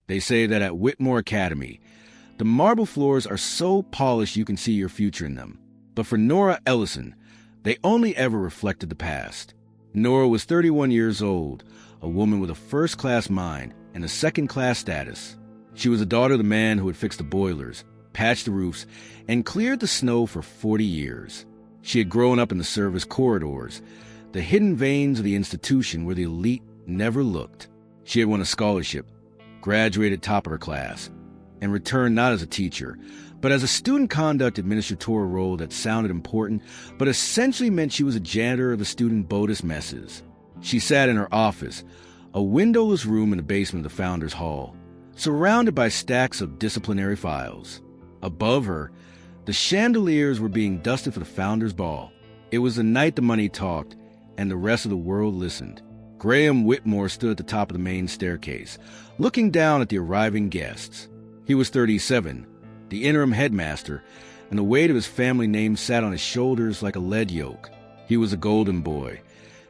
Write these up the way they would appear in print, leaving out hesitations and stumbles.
They say that at Whitmore Academy, the marble floors are so polished you can see your future in them. But for Nora Ellison, they only ever reflected the past. Nora was 31 years old, a woman with a first-class mind and a second-class status. She was the daughter of the man who had fixed the boilers, patched the roofs, and cleared the snow for 40 years. She had grown up in the service corridors, the hidden veins of the institution where the elite never looked. She had won a scholarship, graduated top of her class, and returned not as a teacher, but as a student conduct administratorial role that sounded important, but essentially meant she was a janitor of the student BOTUS messes. She sat in her office, a windowless room in the basement of the Founders Hall, surrounded by stacks of disciplinary files. Above her, the chandeliers were being dusted for the Founders Ball. It was the night the money talked, and the rest of the world listened. Graham Whitmore stood at the top of the main staircase, looking down at the arriving guests. He was 37, the interim headmaster, and the weight of his family name sat on his shoulders like a lead yoke. He was a golden boy,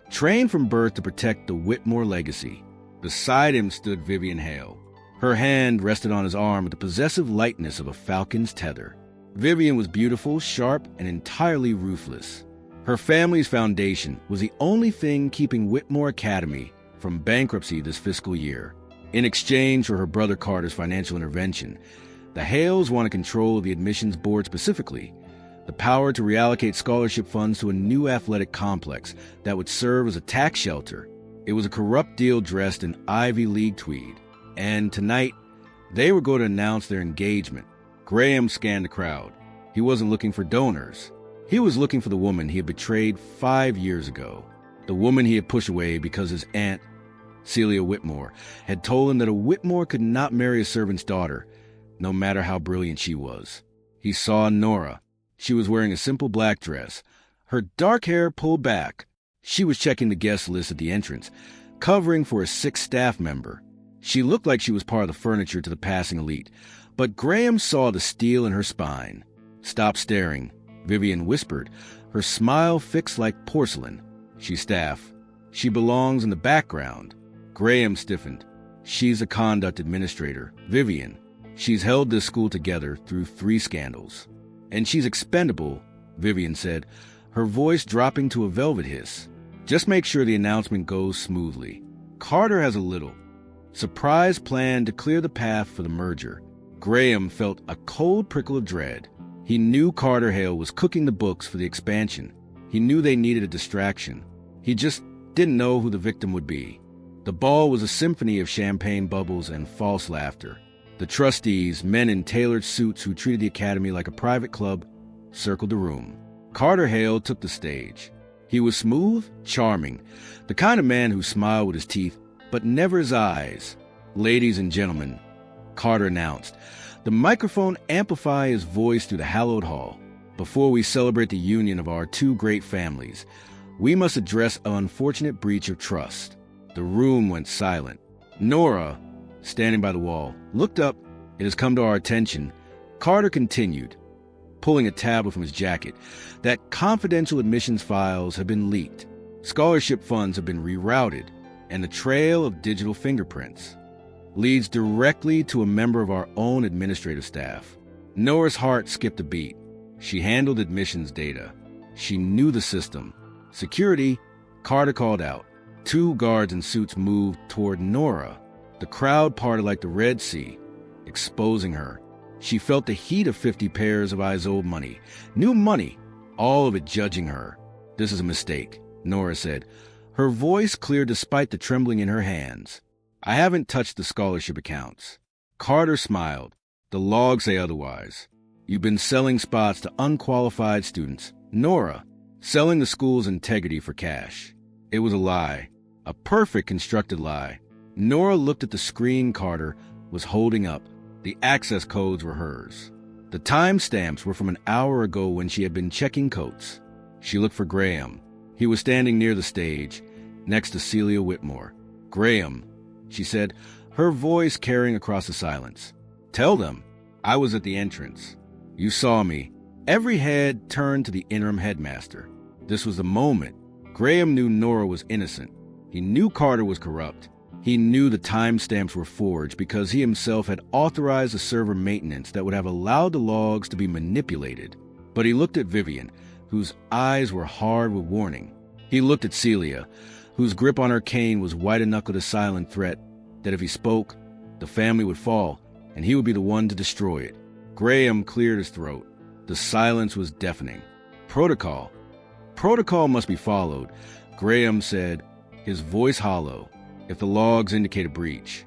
trained from birth to protect the Whitmore legacy. Beside him stood Vivian Hale. Her hand rested on his arm with the possessive lightness of a falcon's tether. Vivian was beautiful, sharp, and entirely ruthless. Her family's foundation was the only thing keeping Whitmore Academy from bankruptcy this fiscal year. In exchange for her brother Carter's financial intervention, the Hales wanted control of the admissions board specifically, the power to reallocate scholarship funds to a new athletic complex that would serve as a tax shelter. It was a corrupt deal dressed in Ivy League tweed. And tonight, they were going to announce their engagement. Graham scanned the crowd. He wasn't looking for donors. He was looking for the woman he had betrayed 5 years ago. The woman he had pushed away because his aunt, Celia Whitmore, had told him that a Whitmore could not marry a servant's daughter, no matter how brilliant she was. He saw Nora. She was wearing a simple black dress, her dark hair pulled back. She was checking the guest list at the entrance, covering for a sick staff member. She looked like she was part of the furniture to the passing elite, but Graham saw the steel in her spine. "Stop staring," Vivian whispered, her smile fixed like porcelain. "She's staff. She belongs in the background." Graham stiffened. "She's a conduct administrator, Vivian. She's held this school together through 3 scandals. And she's expendable," Vivian said, her voice dropping to a velvet hiss. "Just make sure the announcement goes smoothly. Carter has a little surprise plan to clear the path for the merger." Graham felt a cold prickle of dread. He knew Carter Hale was cooking the books for the expansion. He knew they needed a distraction. He just didn't know who the victim would be. The ball was a symphony of champagne bubbles and false laughter. The trustees, men in tailored suits who treated the academy like a private club, circled the room. Carter Hale took the stage. He was smooth, charming, the kind of man who smiled with his teeth, but never his eyes. "Ladies and gentlemen," Carter announced. The microphone amplified his voice through the hallowed hall. "Before we celebrate the union of our 2 great families, we must address an unfortunate breach of trust." The room went silent. Nora, standing by the wall, looked up. "It has come to our attention," Carter continued, pulling a tablet from his jacket, "that confidential admissions files have been leaked. Scholarship funds have been rerouted, and the trail of digital fingerprints leads directly to a member of our own administrative staff." Nora's heart skipped a beat. She handled admissions data. She knew the system. "Security," Carter called out. 2 guards in suits moved toward Nora. The crowd parted like the Red Sea, exposing her. She felt the heat of 50 pairs of eyes old money. New money, all of it judging her. "This is a mistake," Nora said. Her voice cleared despite the trembling in her hands. "I haven't touched the scholarship accounts." Carter smiled. "The logs say otherwise. You've been selling spots to unqualified students. Nora, selling the school's integrity for cash." It was a lie. A perfect constructed lie. Nora looked at the screen Carter was holding up. The access codes were hers. The timestamps were from an hour ago when she had been checking coats. She looked for Graham. He was standing near the stage, next to Celia Whitmore. "Graham," she said, her voice carrying across the silence. "Tell them I was at the entrance. You saw me." Every head turned to the interim headmaster. This was the moment. Graham knew Nora was innocent. He knew Carter was corrupt. He knew the timestamps were forged because he himself had authorized a server maintenance that would have allowed the logs to be manipulated. But he looked at Vivian, whose eyes were hard with warning. He looked at Celia, whose grip on her cane was white-knuckled a silent threat that if he spoke, the family would fall, and he would be the one to destroy it. Graham cleared his throat. The silence was deafening. Protocol. Protocol must be followed, Graham said, his voice hollow. If the logs indicate a breach,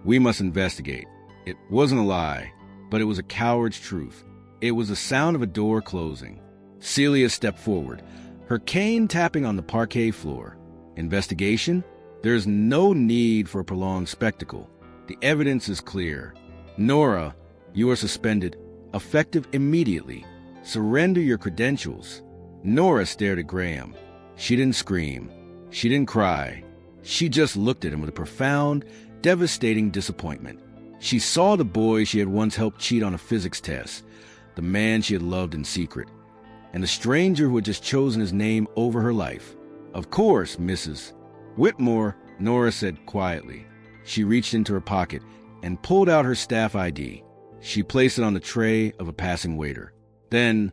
we must investigate. It wasn't a lie, but it was a coward's truth. It was the sound of a door closing. Celia stepped forward, her cane tapping on the parquet floor. Investigation? There's no need for a prolonged spectacle. The evidence is clear. Nora, you are suspended, effective immediately. Surrender your credentials. Nora stared at Graham. She didn't scream. She didn't cry. She just looked at him with a profound, devastating disappointment. She saw the boy she had once helped cheat on a physics test, the man she had loved in secret, and the stranger who had just chosen his name over her life. Of course, Mrs. Whitmore, Nora said quietly. She reached into her pocket and pulled out her staff ID. She placed it on the tray of a passing waiter. Then,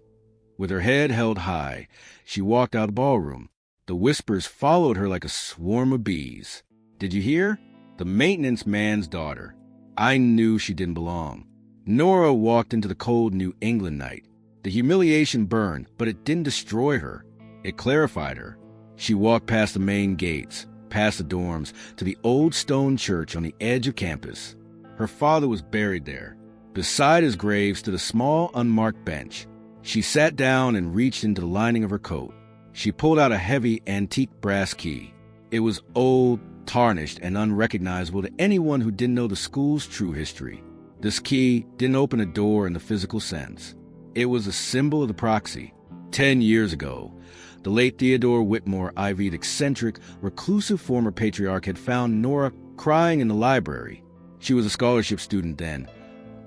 with her head held high, she walked out of the ballroom. The whispers followed her like a swarm of bees. Did you hear? The maintenance man's daughter. I knew she didn't belong. Nora walked into the cold New England night. The humiliation burned, but it didn't destroy her. It clarified her. She walked past the main gates, past the dorms, to the old stone church on the edge of campus. Her father was buried there. Beside his grave stood a small, unmarked bench. She sat down and reached into the lining of her coat. She pulled out a heavy, antique brass key. It was old, tarnished, and unrecognizable to anyone who didn't know the school's true history. This key didn't open a door in the physical sense. It was a symbol of the proxy. 10 years ago, the late Theodore Whitmore IV'd eccentric, reclusive former patriarch had found Nora crying in the library. She was a scholarship student then,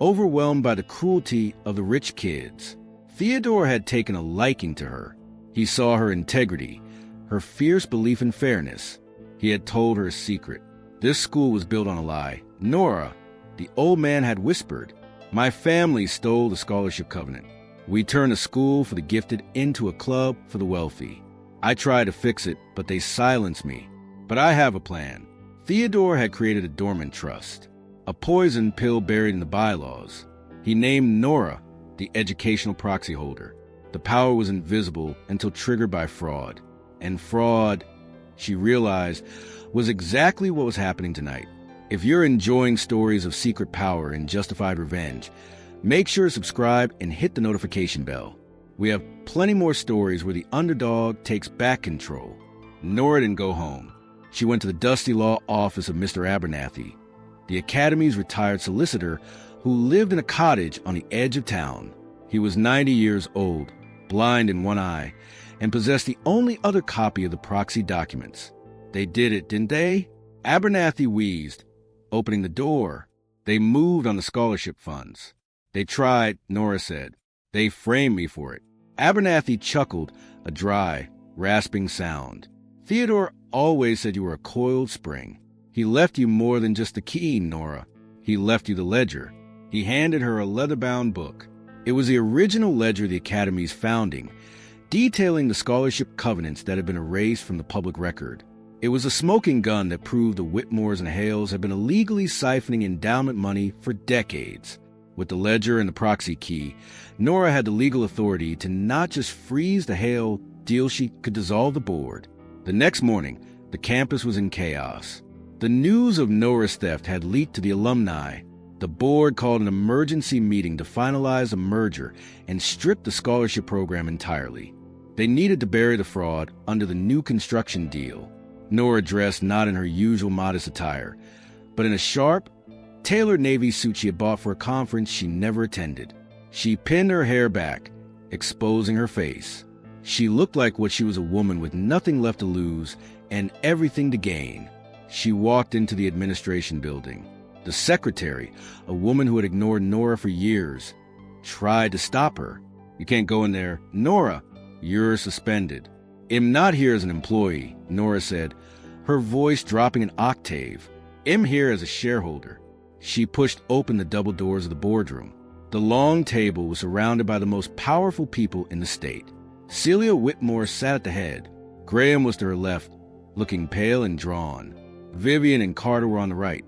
overwhelmed by the cruelty of the rich kids. Theodore had taken a liking to her. He saw her integrity, her fierce belief in fairness. He had told her a secret. This school was built on a lie. Nora, the old man had whispered, my family stole the scholarship covenant. We turned a school for the gifted into a club for the wealthy. I tried to fix it, but they silenced me. But I have a plan. Theodore had created a dormant trust, a poison pill buried in the bylaws. He named Nora the educational proxy holder. The power was invisible until triggered by fraud. And fraud, she realized, was exactly what was happening tonight. If you're enjoying stories of secret power and justified revenge, make sure to subscribe and hit the notification bell. We have plenty more stories where the underdog takes back control. Nora didn't go home. She went to the dusty law office of Mr. Abernathy, the Academy's retired solicitor who lived in a cottage on the edge of town. He was 90 years old, blind in one eye, and possessed the only other copy of the proxy documents. They did it, didn't they? Abernathy wheezed, opening the door. They moved on the scholarship funds. They tried, Nora said. They framed me for it. Abernathy chuckled, a dry, rasping sound. Theodore always said you were a coiled spring. He left you more than just the key, Nora. He left you the ledger. He handed her a leather-bound book. It was the original ledger of the Academy's founding, detailing the scholarship covenants that had been erased from the public record. It was a smoking gun that proved the Whitmores and Hales had been illegally siphoning endowment money for decades. With the ledger and the proxy key, Nora had the legal authority to not just freeze the Hale deal, she could dissolve the board. The next morning, the campus was in chaos. The news of Nora's theft had leaked to the alumni. The board called an emergency meeting to finalize a merger and strip the scholarship program entirely. They needed to bury the fraud under the new construction deal. Nora dressed not in her usual modest attire, but in a sharp, tailored navy suit she had bought for a conference she never attended. She pinned her hair back, exposing her face. She looked like what she was, a woman with nothing left to lose and everything to gain. She walked into the administration building. The secretary, a woman who had ignored Nora for years, tried to stop her. You can't go in there. Nora, you're suspended. I'm not here as an employee, Nora said, her voice dropping an octave. I'm here as a shareholder. She pushed open the double doors of the boardroom. The long table was surrounded by the most powerful people in the state. Celia Whitmore sat at the head. Graham was to her left, looking pale and drawn. Vivian and Carter were on the right,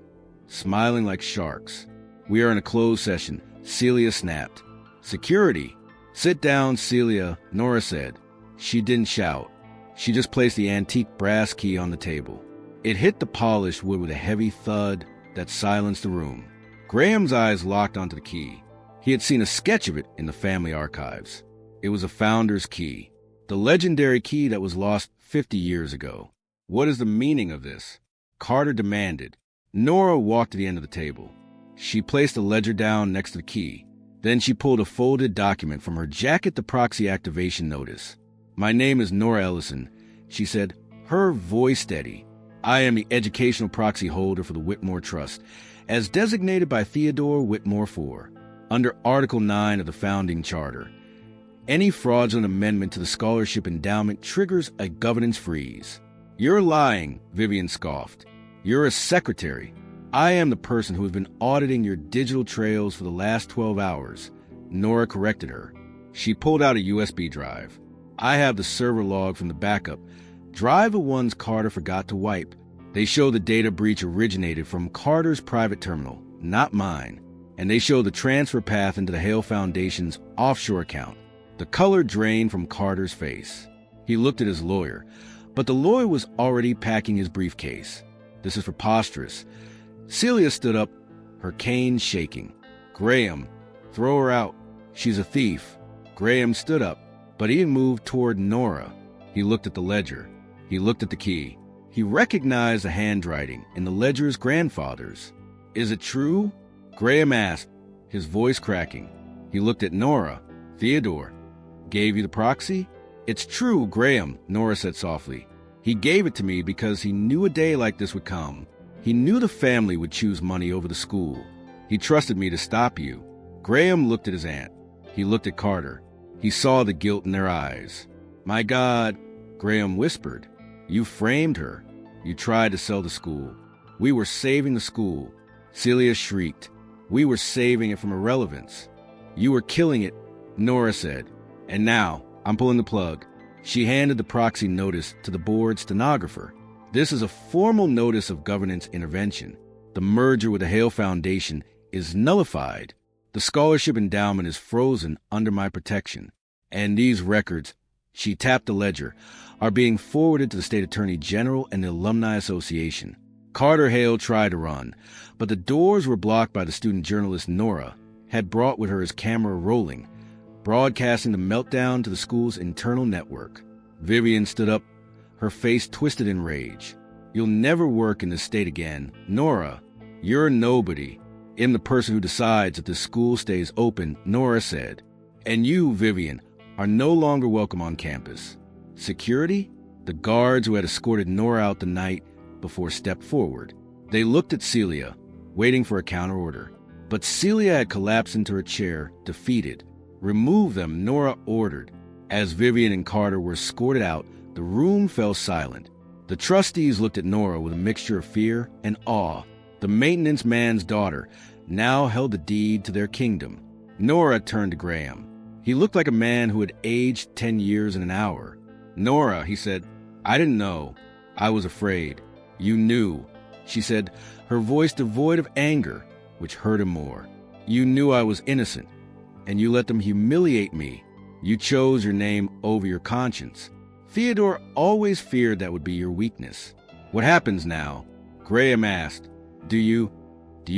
smiling like sharks. "We are in a closed session," Celia snapped. "Security." "Sit down, Celia," Nora said. She didn't shout. She just placed the antique brass key on the table. It hit the polished wood with a heavy thud that silenced the room. Graham's eyes locked onto the key. He had seen a sketch of it in the family archives. It was a founder's key, the legendary key that was lost 50 years ago. "What is the meaning of this?" Carter demanded. Nora walked to the end of the table. She placed the ledger down next to the key. Then she pulled a folded document from her jacket, the proxy activation notice. "My name is Nora Ellison," she said, her voice steady. "I am the educational proxy holder for the Whitmore Trust, as designated by Theodore Whitmore IV, under Article 9 of the Founding Charter. Any fraudulent amendment to the scholarship endowment triggers a governance freeze." "You're lying," Vivian scoffed. "You're a secretary. I am the person who has been auditing your digital trails for the last 12 hours. Nora corrected her. She pulled out a USB drive. "I have the server log from the backup. Drive the ones Carter forgot to wipe. They show the data breach originated from Carter's private terminal, not mine. And they show the transfer path into the Hale Foundation's offshore account." The color drained from Carter's face. He looked at his lawyer, but the lawyer was already packing his briefcase. "This is preposterous." Celia stood up, her cane shaking. "Graham, throw her out. She's a thief." Graham stood up, but he moved toward Nora. He looked at the ledger. He looked at the key. He recognized the handwriting in the ledger's grandfather's. "Is it true?" Graham asked, his voice cracking. He looked at Nora. "Theodore gave you the proxy?" "It's true, Graham," Nora said softly. "He gave it to me because he knew a day like this would come. He knew the family would choose money over the school. He trusted me to stop you." Graham looked at his aunt. He looked at Carter. He saw the guilt in their eyes. "My God," Graham whispered. "You framed her. You tried to sell the school. We were saving the school." Celia shrieked. "We were saving it from irrelevance." "You were killing it," Nora said. "And now, I'm pulling the plug." She handed the proxy notice to the board stenographer. "This is a formal notice of governance intervention. The merger with the Hale Foundation is nullified. The scholarship endowment is frozen under my protection. And these records," she tapped the ledger, "are being forwarded to the State Attorney General and the Alumni Association." Carter Hale tried to run, but the doors were blocked by the student journalist Nora had brought with her his camera rolling, broadcasting the meltdown to the school's internal network. Vivian stood up, her face twisted in rage. "You'll never work in this state again. Nora, you're nobody. I'm the person who decides if this school stays open," Nora said. "And you, Vivian, are no longer welcome on campus." Security? The guards who had escorted Nora out the night before stepped forward. They looked at Celia, waiting for a counterorder. But Celia had collapsed into her chair, defeated. "Remove them," Nora ordered. As Vivian and Carter were escorted out, the room fell silent. The trustees looked at Nora with a mixture of fear and awe. The maintenance man's daughter now held the deed to their kingdom. Nora turned to Graham. He looked like a man who had aged 10 years in an hour. "Nora," he said, "I didn't know. I was afraid." "You knew," she said, her voice devoid of anger, which hurt him more. "You knew I was innocent, and you let them humiliate me. You chose your name over your conscience. Theodore always feared that would be your weakness." "What happens now?" Graham asked. Do you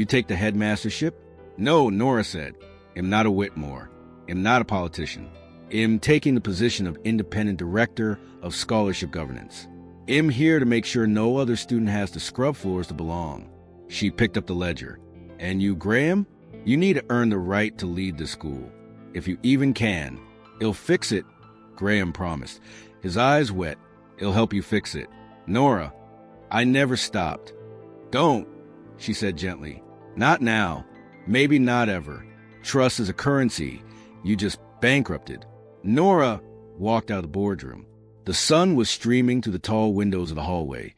take the headmastership?" "No," Nora said. "I'm not a Whitmore. I'm not a politician. I'm taking the position of independent director of scholarship governance. I'm here to make sure no other student has to scrub floors to belong." She picked up the ledger. "And you, Graham? You need to earn the right to lead the school. If you even can. It'll fix it," Graham promised, his eyes wet. "It'll help you fix it." "Nora, I never stopped." "Don't," she said gently. "Not now. Maybe not ever. Trust is a currency you just bankrupted." Nora walked out of the boardroom. The sun was streaming through the tall windows of the hallway.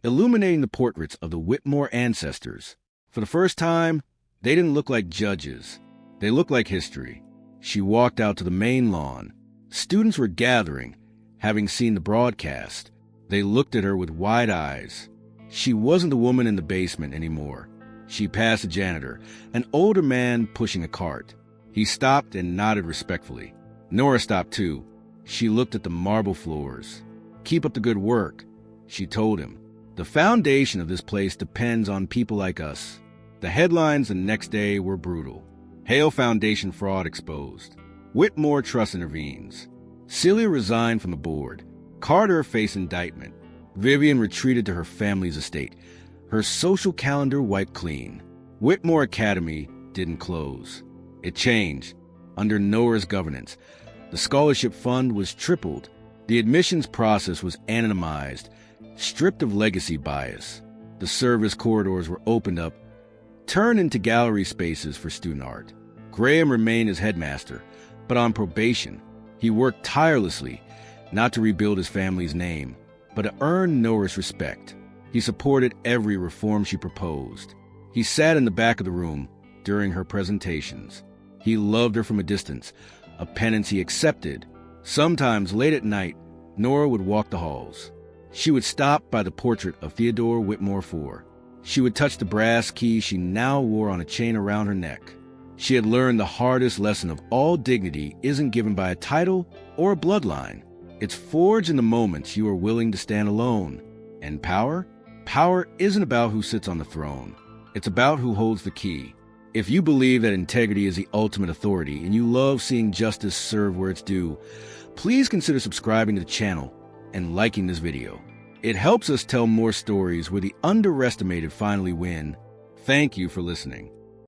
illuminating the portraits of the Whitmore ancestors. For the first time, they didn't look like judges. They looked like history. She walked out to the main lawn. Students were gathering, having seen the broadcast. They looked at her with wide eyes. She wasn't the woman in the basement anymore. She passed a janitor, an older man pushing a cart. He stopped and nodded respectfully. Nora stopped too. She looked at the marble floors. "Keep up the good work," she told him. "The foundation of this place depends on people like us." The headlines the next day were brutal. Hale Foundation fraud exposed. Whitmore Trust intervenes. Celia resigned from the board. Carter faced indictment. Vivian retreated to her family's estate. Her social calendar wiped clean. Whitmore Academy didn't close. It changed. Under Nora's governance, the scholarship fund was tripled. The admissions process was anonymized, stripped of legacy bias. The service corridors were opened up, turned into gallery spaces for student art. Graham remained as headmaster, but on probation. He worked tirelessly, not to rebuild his family's name, but to earn Nora's respect. He supported every reform she proposed. He sat in the back of the room during her presentations. He loved her from a distance, a penance he accepted. Sometimes late at night, Nora would walk the halls. She would stop by the portrait of Theodore Whitmore IV. She would touch the brass key she now wore on a chain around her neck. She had learned the hardest lesson of all dignity isn't given by a title or a bloodline. It's forged in the moments you are willing to stand alone. And power? Power isn't about who sits on the throne. It's about who holds the key. If you believe that integrity is the ultimate authority and you love seeing justice served where it's due, please consider subscribing to the channel and liking this video. It helps us tell more stories where the underestimated finally win. Thank you for listening.